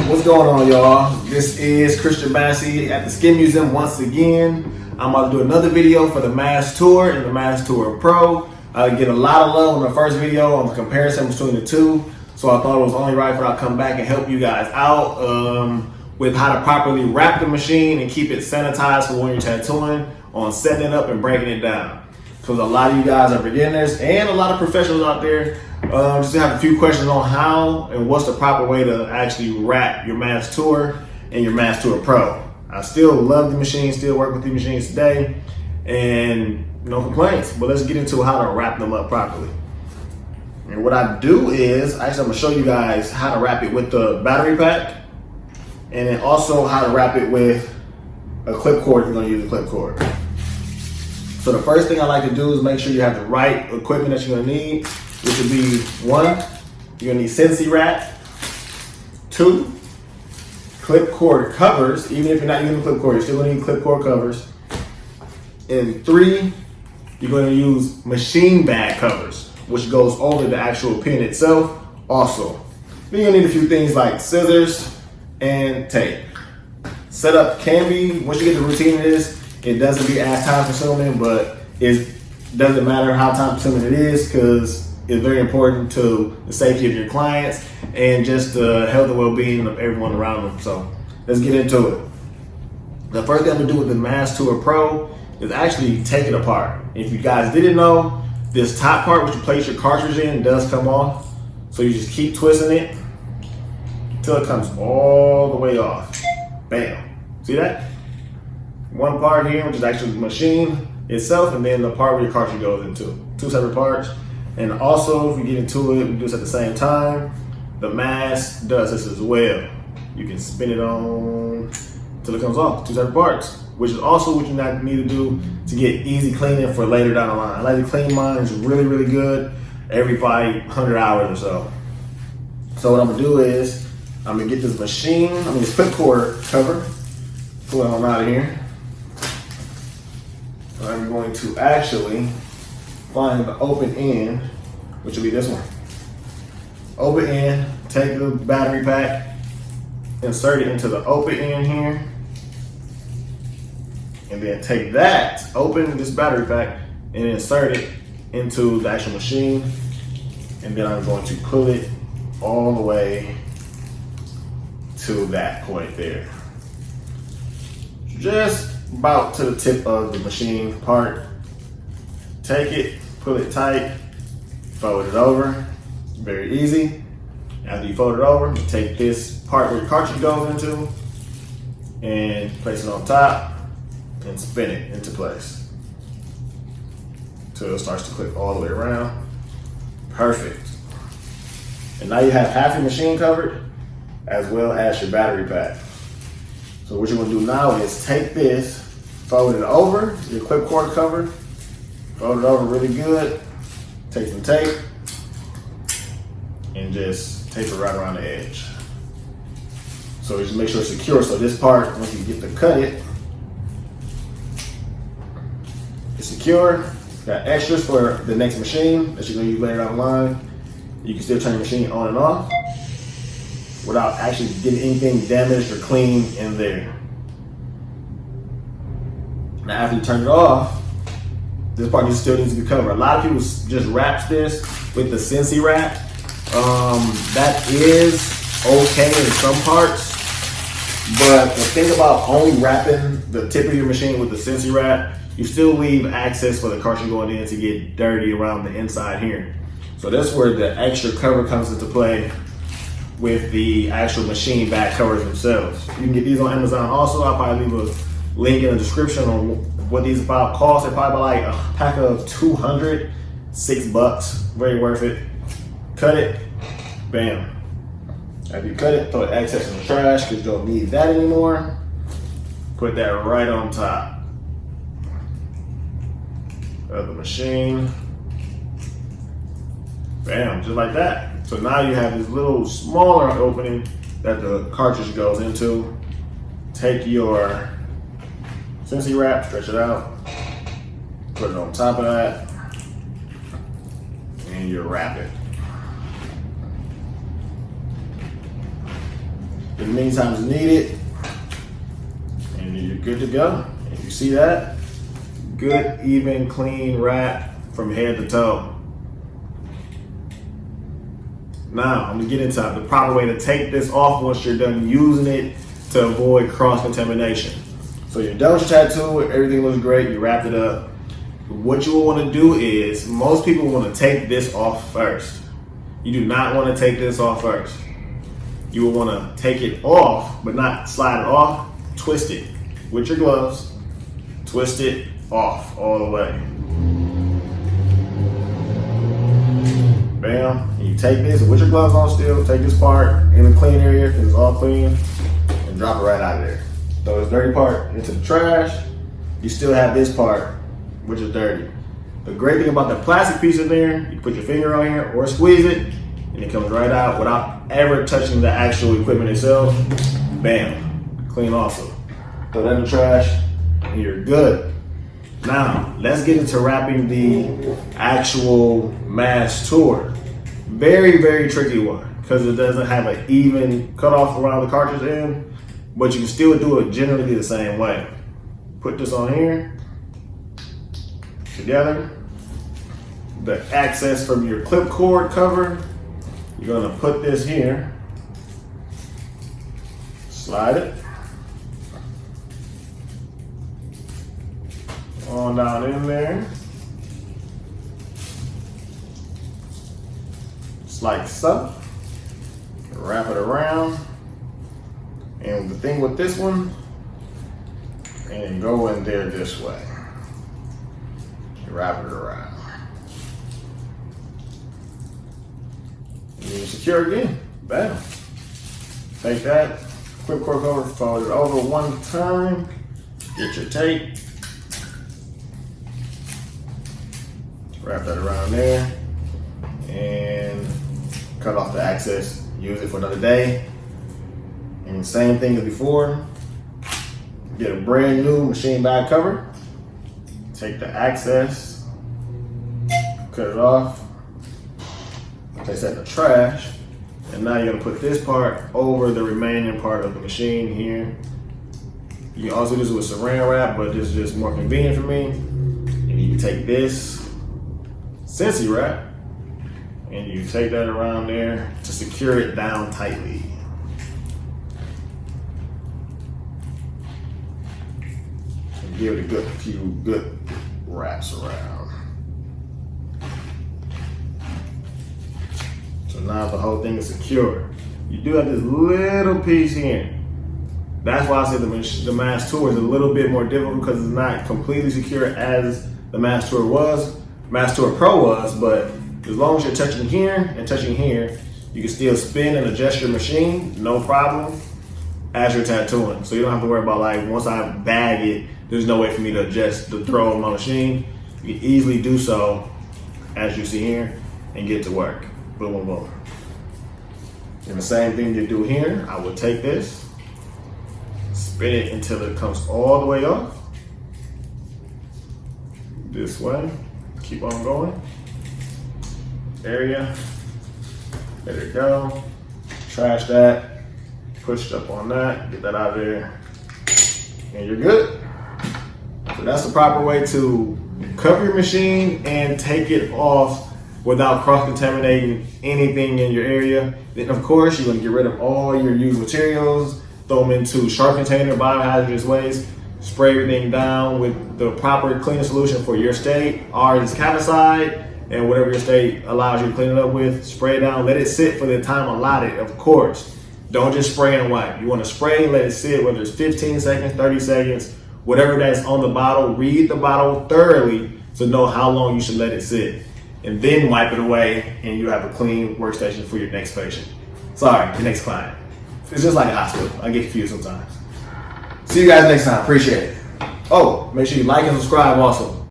What's going on, y'all? This is Christian Massey at the Skin Museum once again. I'm about to do another video for the Mast Tour and the Mast Tour Pro. I get a lot of love on the first video on the comparison between the two, so I thought it was only right for I to come back and help you guys out with how to properly wrap the machine and keep it sanitized for when you're tattooing, on setting it up and breaking it down. Because a lot of you guys are beginners and a lot of professionals out there just have a few questions on how and what's the proper way to actually wrap your Mast Tour and your Mast Tour Pro. I still love the machine, still work with the machines today, and no complaints. But let's get into how to wrap them up properly. And what I do is, actually I'm gonna show you guys how to wrap it with the battery pack, and then also how to wrap it with a clip cord if you're gonna use a clip cord. So the first thing I like to do is make sure you have the right equipment that you're gonna need, which would be one, you're gonna need Sensi wrap, two, clip cord covers. Even if you're not using clip cord, you're still gonna need clip cord covers. And three, you're gonna use machine bag covers, which goes over the actual pin itself also. Then you're gonna need a few things like scissors and tape. Setup can be, once you get the routine of this, it doesn't be as time consuming, but it doesn't matter how time consuming it is, because it's very important to the safety of your clients and just the health and well-being of everyone around them. So let's get into it. The first thing I'm gonna do with the Mast Tour Pro is actually take it apart. If you guys didn't know, this top part which you place your cartridge in does come off. So you just keep twisting it until it comes all the way off. Bam. See that? One part here, which is actually the machine itself, and then the part where your cartridge goes into. Two separate parts. And also, if we get into it, we do this at the same time. The mask does this as well. You can spin it on till it comes off. Two separate parts, which is also what you need to do to get easy cleaning for later down the line. I like to clean mine really good every 100 hours or so. So what I'm gonna do is I'm gonna get this machine, this clip cord cover, pull it on out of here. I'm going to actually find the open end, which will be this one. Open end, take the battery pack, insert it into the open end here, and then take that, open this battery pack, and insert it into the actual machine, and then I'm going to pull it all the way to that point there. Just about to the tip of the machine part. Take it, pull it tight, fold it over. Very easy. After you fold it over, you take this part where your cartridge goes into and place it on top and spin it into place until it starts to click all the way around. Perfect. And now you have half your machine covered as well as your battery pack. So what you're gonna do now is take this, fold it over, your clip cord cover, fold it over really good, take some tape, and just tape it right around the edge. So just make sure it's secure. So this part, once you get to cut it, it's secure. Got extras for the next machine that you're gonna use later down the line. You can still turn your machine on and off without actually getting anything damaged or clean in there. Now after you turn it off, this part still needs to be covered. A lot of people just wraps this with the Sensi wrap. That is okay in some parts, but the thing about only wrapping the tip of your machine with the Sensi wrap, you still leave access for the cartridge going in to get dirty around the inside here. So that's where the extra cover comes into play with the actual machine back covers themselves. You can get these on Amazon also. I'll probably leave a link in the description on what these about cost. They're probably like a pack of 200, $6, very worth it. Cut it, bam. After you cut it, throw the excess in the trash because you don't need that anymore. Put that right on top of the machine. Bam, just like that. So now you have this little smaller opening that the cartridge goes into. Take your Sensi wrap, stretch it out, put it on top of that, and you wrap it. as many times as needed, and you're good to go. And you see that? Good, even, clean wrap from head to toe. Now, I'm gonna get into the proper way to take this off once you're done using it to avoid cross-contamination. So you're done with your tattoo, everything looks great, you wrapped it up. What you will wanna do is, most people wanna take this off first. You do not wanna take this off first. You will wanna take it off, but not slide it off, twist it with your gloves, twist it off all the way. Bam, and you take this with your gloves on still, take this part in the clean area, because it's all clean, and drop it right out of there. Throw this dirty part into the trash. You still have this part, which is dirty. The great thing about the plastic piece in there, you can put your finger on here or squeeze it, and it comes right out without ever touching the actual equipment itself. Bam, clean also. Throw that in the trash, and you're good. Now, let's get into wrapping the actual mast tour. Very, very tricky one, because it doesn't have an even cutoff around the cartridge end, but you can still do it generally the same way. Put this on here, together. The access from your clip cord cover, you're gonna put this here, slide it on down in there, just like so. Wrap it around, and the thing with this one, and go in there this way. Wrap it around. And you secure again. Bam. Take that clip cord cover, fold it over one time, get your tape, wrap that around there, and cut off the access. Use it for another day. And same thing as before. Get a brand new machine bag cover. Take the access, cut it off, place that in the trash, and now you're gonna put this part over the remaining part of the machine here. You can also do this with saran wrap, but this is just more convenient for me. And you can take this Scentsy wrap, and you take that around there to secure it down tightly. And give it a few good wraps around. So now the whole thing is secure. You do have this little piece here. That's why I said the Mast Tour is a little bit more difficult, because it's not completely secure as the Mast Tour Pro was, but as long as you're touching here and touching here, you can still spin and adjust your machine, no problem, as you're tattooing. So you don't have to worry about, like, once I bag it, there's no way for me to adjust the throw on my machine. You can easily do so, as you see here, and get to work. Boom, boom, boom. And the same thing you do here, I will take this, spin it until it comes all the way off. This way, keep on going. Area, there you go. Trash that, push up on that, get that out of there, and you're good. So that's the proper way to cover your machine and take it off without cross-contaminating anything in your area. Then of course, you're gonna get rid of all your used materials, throw them into sharp container, biohazardous waste, spray everything down with the proper cleaning solution for your state. Ours is Caticide, and whatever your state allows you to clean it up with, spray it down, let it sit for the time allotted, of course. Don't just spray and wipe. You wanna spray, let it sit, whether it's 15 seconds, 30 seconds, whatever that's on the bottle. Read the bottle thoroughly to know how long you should let it sit. And then wipe it away, and you have a clean workstation for your next patient. Sorry, your next client. It's just like a hospital. I get confused sometimes. See you guys next time, appreciate it. Oh, make sure you like and subscribe also.